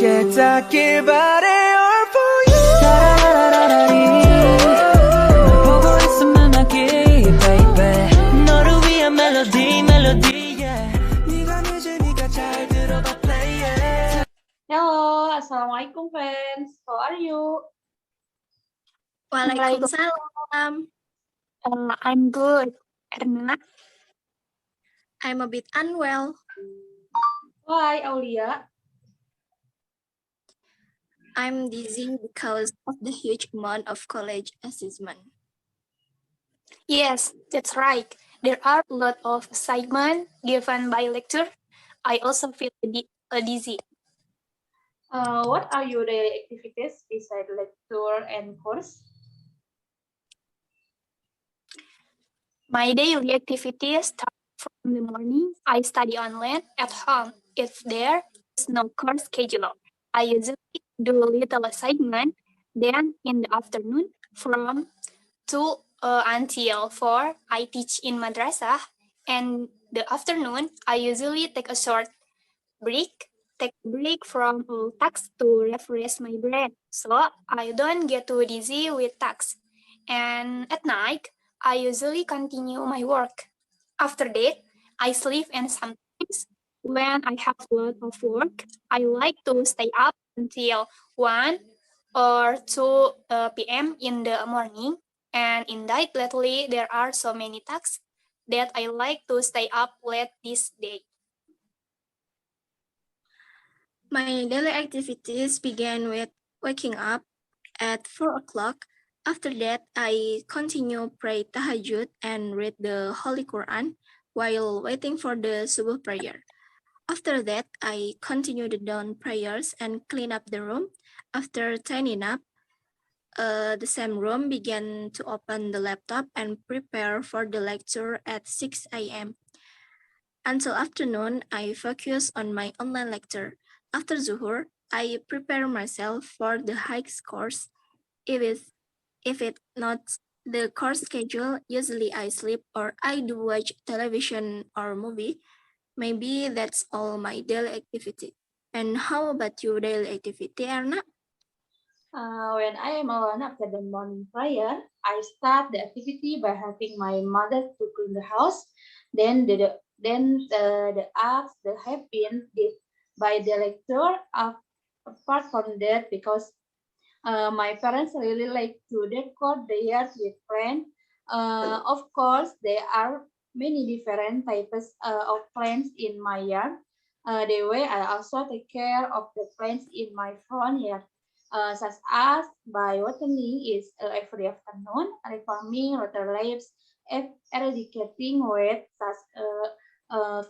함께 닿길 바래 all for you. 널 보고 있으면 나기 baby. 너를 위한 멜로디 yeah. 네가 늦으니까 잘 들어봐 play it. Halo, Assalamualaikum fans. How are you? Waalaikumsalam. I'm good. Erna, I'm a bit unwell. Why, Aulia? I'm dizzy because of the huge amount of college assessment. yes, that's right. There are a lot of assignments given by lecture. I also feel dizzy. What are your daily activities beside lecture and course? My daily activities start from the morning. I study online at home. If there is no course schedule, I usually do a little assignment. Then in the afternoon, from 2 until 4, I teach in madrasah. And the afternoon, I usually take a short break. Take a break from tasks to refresh my brain, so I don't get too dizzy with tasks. And at night, I usually continue my work. After that, I sleep, and sometimes when I have a lot of work, I like to stay up until 1 or 2 p.m. in the morning. And in that lately, there are so many tasks that I like to stay up late this day. My daily activities began with waking up at 4 o'clock. After that, I continue pray tahajjud and read the Holy Quran while waiting for the subuh prayer. After that, I continue the dawn prayers and clean up the room. After tidying up, the same room began to open the laptop and prepare for the lecture at 6 a.m. Until afternoon, I focus on my online lecture. After Zuhur, I prepare myself for the hikes course. If it's not the course schedule, usually I sleep or I do watch television or movie. Maybe that's all my daily activity. And how about your daily activity, Erna? When I am alone after the morning prayer, I start the activity by helping my mother to clean the house. Then the acts that have been did by the lecturer. Apart from that, because my parents really like to decor the yard with plants. Of course, there are many different types of plants in my yard. The way I also take care of the plants in my front yard, such as by watering is every afternoon, reforming water leaves, eradicating weeds such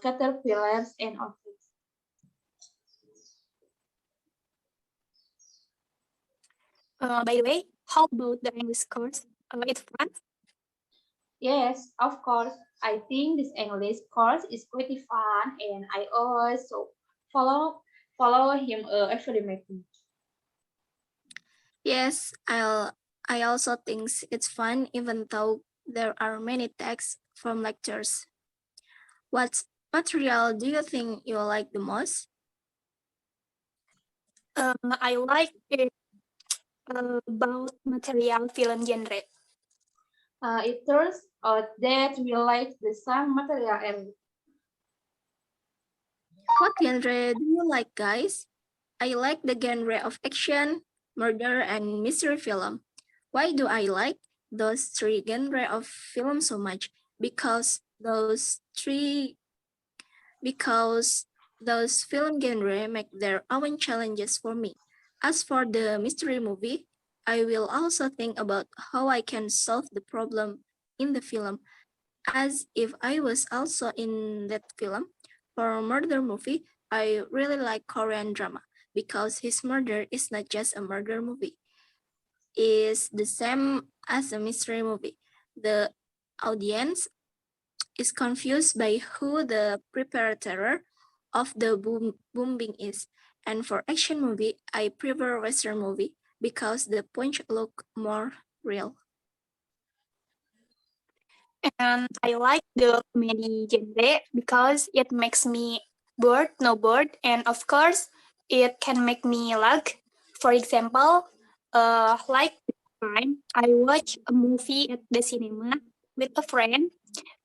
caterpillars and aphids. By the way, how about the English course? It's fun. Yes, of course. I think this English course is pretty fun, and I also follow him every meeting. Yes, I also think it's fun even though there are many texts from lectures. What material do you think you like the most? I like it about material film genre. It turns out that we like the same material and What genre do you like, guys? I like the genre of action, murder, and mystery film. Why do I like those three genre of film so much? Because those film genre make their own challenges for me. As for the mystery movie, I will also think about how I can solve the problem in the film, as if I was also in that film. For a murder movie, I really like Korean drama because his murder is not just a murder movie. It's the same as a mystery movie. The audience is confused by who the perpetrator of the bombing is. And for action movie, I prefer Western movie because the punch look more real. And I like the comedy genre because it makes me bored, no bored, and of course, it can make me lag. For example, like the time I watch a movie at the cinema with a friend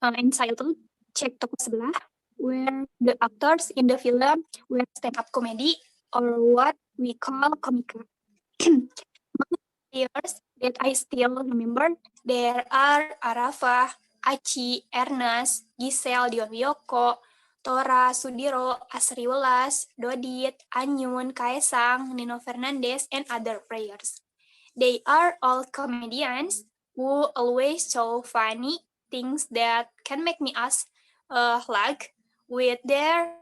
entitled Cek Toko Sebelah, where the actors in the film were stand-up comedy or what we call komika. Players that I still remember, there are Arafa, Aci, Ernest, Giselle Dion Wiyoko, Tora, Sudiro, Asri Welas, Dodit, Anyun, Kaesang, Nino Fernandez, and other players. They are all comedians who always show funny things that can make me ask laugh with their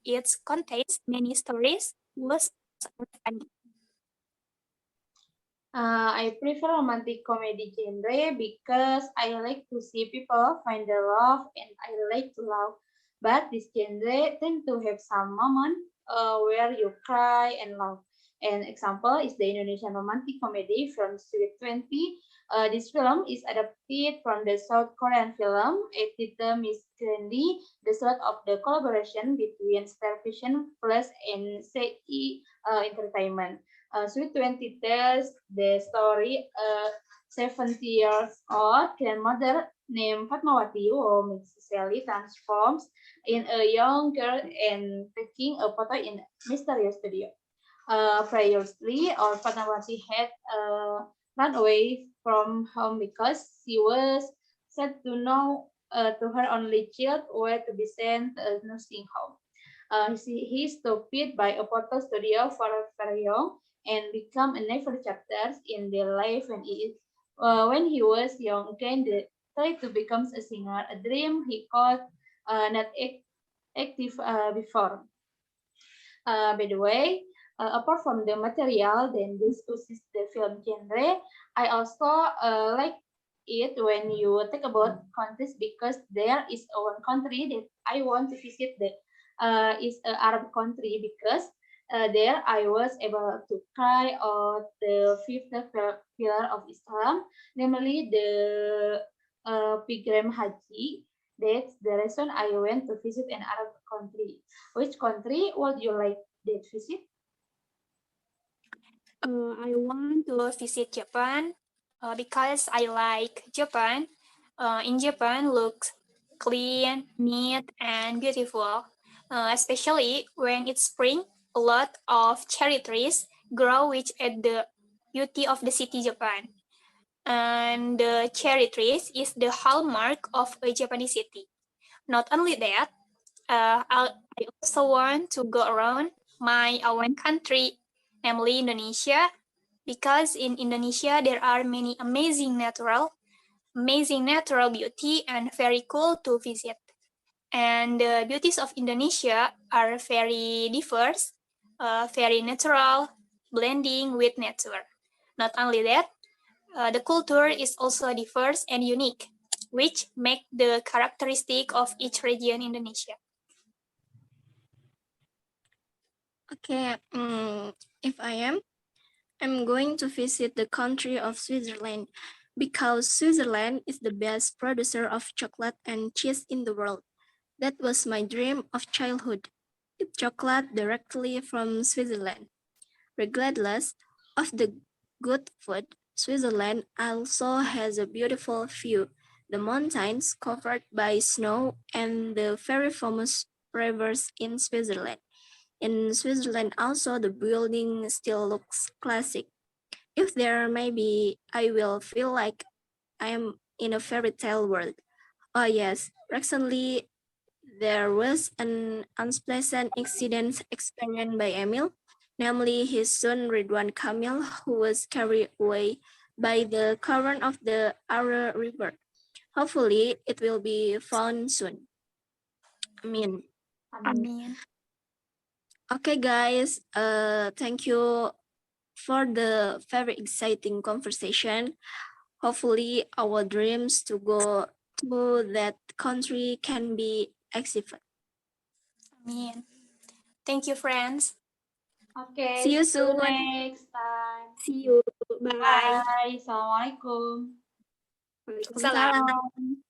it contains many stories was funny. I prefer romantic comedy genre because I like to see people find their love and I like to laugh. But this genre tend to have some moment where you cry and laugh. An example is the Indonesian romantic comedy from Sweet 20. This film is adapted from the South Korean film. Its title is Candy, the sort of the collaboration between Star Vision Plus and CI Entertainment. Sweet 20 tells the story a 70 years old grandmother named Fatmawati who mysteriously transforms in a young girl and taking a photo in mysterious studio. Previously, or Fatmawati had run away from home because she was said to know to her only child where to be sent to a nursing home. He stopped by a photo studio for very young and become a never chapters in their life when he was young again tried to become a singer, a dream he could not active before. By the way, apart from the material, then this is the film genre. I also like it when you think about countries because there is one country that I want to visit that is an Arab country because there I was able to try out the fifth pillar of Islam, namely the pilgrim Haji. That's the reason I went to visit an Arab country. Which country would you like to visit? I want to visit Japan because I like Japan. In Japan, looks clean, neat, and beautiful. Especially when it's spring, a lot of cherry trees grow, which add the beauty of the city Japan. And the cherry trees is the hallmark of a Japanese city. Not only that, I also want to go around my own country, namely Indonesia, because in Indonesia there are many amazing natural beauty and very cool to visit. And the beauties of Indonesia are very diverse, very natural, blending with nature. Not only that, the culture is also diverse and unique, which make the characteristic of each region Indonesia. Okay, if I'm going to visit the country of Switzerland because Switzerland is the best producer of chocolate and cheese in the world. That was my dream of childhood. Eat chocolate directly from Switzerland. Regardless of the good food, Switzerland also has a beautiful view. The mountains covered by snow and the very famous rivers in Switzerland. In Switzerland also the building still looks classic. If there maybe I will feel like I am in a fairy tale world. Oh yes, recently there was an unpleasant incident experienced by Emil, namely his son Ridwan Kamil, who was carried away by the current of the Ara River. Hopefully it will be found soon. Amin. Amin. Okay guys, thank you for the very exciting conversation. Hopefully our dreams to go to that country can be achieved. Amin. Thank you, friends. Okay, See you see you soon. next time. See you. Bye. Bye. Assalamualaikum. Waalaikumsalam. Waalaikumsalam.